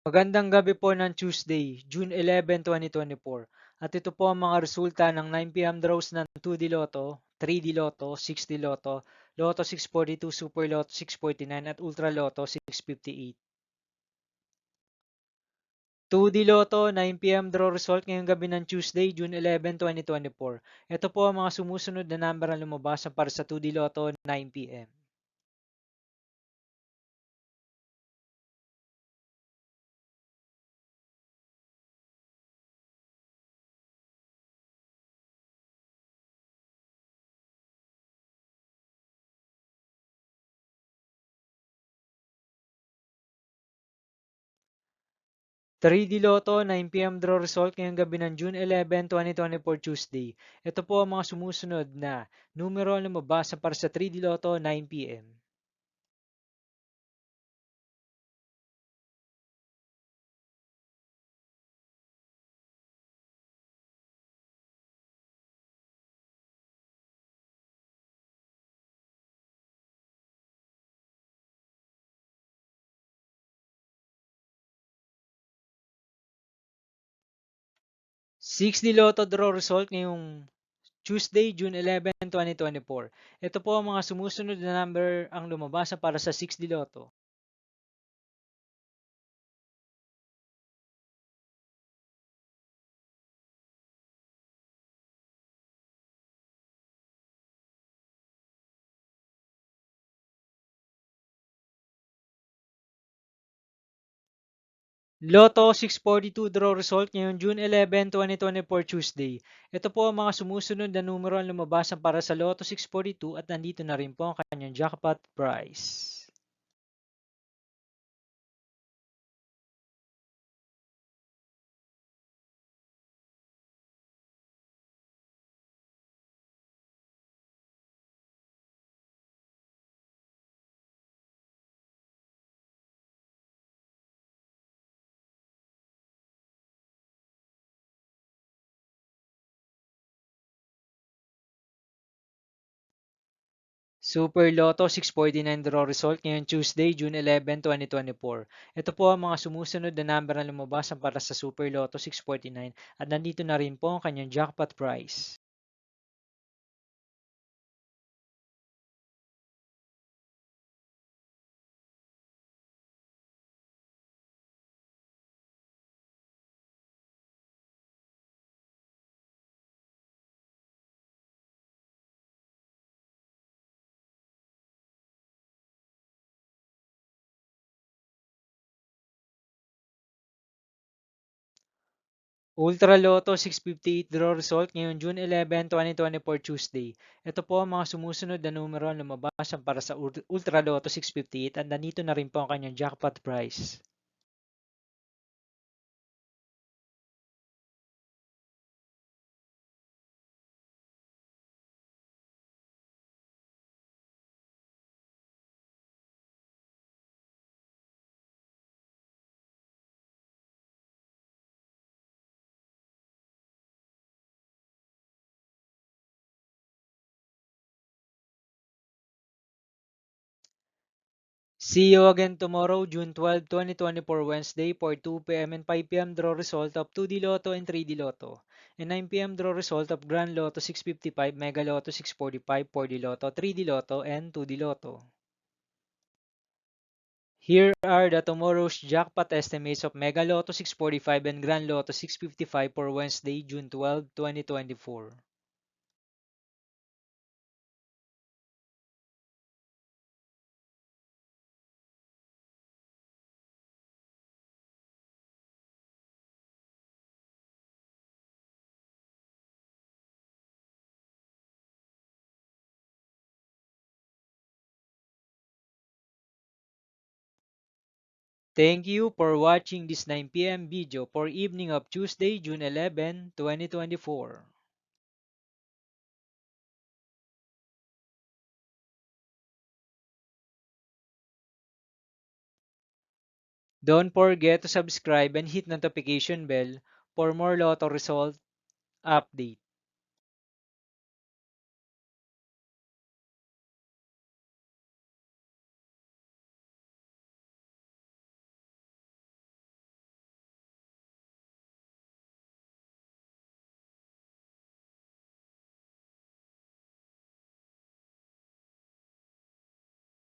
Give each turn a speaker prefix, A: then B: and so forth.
A: Magandang gabi po ng Tuesday, June 11, 2024. At ito po ang mga resulta ng 9 p.m. draws ng 2D Lotto, 3D Lotto, 6D Lotto, Lotto 642, Super Lotto 649 at Ultra Lotto 658. 2D Lotto 9 p.m. draw result ngayong gabi ng Tuesday, June 11, 2024. Ito po ang mga sumusunod na number ang lumabas para sa 2D Lotto 9 p.m. 3D Lotto 9 p.m. draw result ngayong gabi ng June 11, 2024 Tuesday. Ito po ang mga sumusunod na numero ang lumabas para sa 3D Lotto 9 p.m. 6D Lotto draw result ngayong Tuesday, June 11, 2024. Ito po ang mga sumusunod na number ang lumabas para sa 6D Lotto. Lotto 642 draw result ngayong June 11, 2024 Tuesday. Ito po ang mga sumusunod na numero ang lumabas para sa Lotto 642 at nandito na rin po ang kanyang jackpot prize. Super Lotto 649 draw result ngayong Tuesday, June 11, 2024. Ito po ang mga sumusunod na number na lumabas para sa Super Lotto 649 at nandito na rin po ang kanyang jackpot prize. Ultra Lotto 658 draw result ngayong June 11, 2024 Tuesday. Ito po ang mga sumusunod na numero na lumabas para sa Ultra Lotto 658 at nandito na rin po ang kanyang jackpot prize. See you again tomorrow, June 12, 2024 Wednesday for 2 p.m. and 5 p.m. draw result of 2D Lotto and 3D Lotto. And 9 p.m. draw result of Grand Lotto 655, Mega Lotto 645, 4D Lotto, 3D Lotto, and 2D Lotto. Here are the tomorrow's jackpot estimates of Mega Lotto 645 and Grand Lotto 655 for Wednesday, June 12, 2024. Thank you for watching this 9 p.m. video for evening of Tuesday, June 11, 2024. Don't forget to subscribe and hit notification bell for more Lotto result update.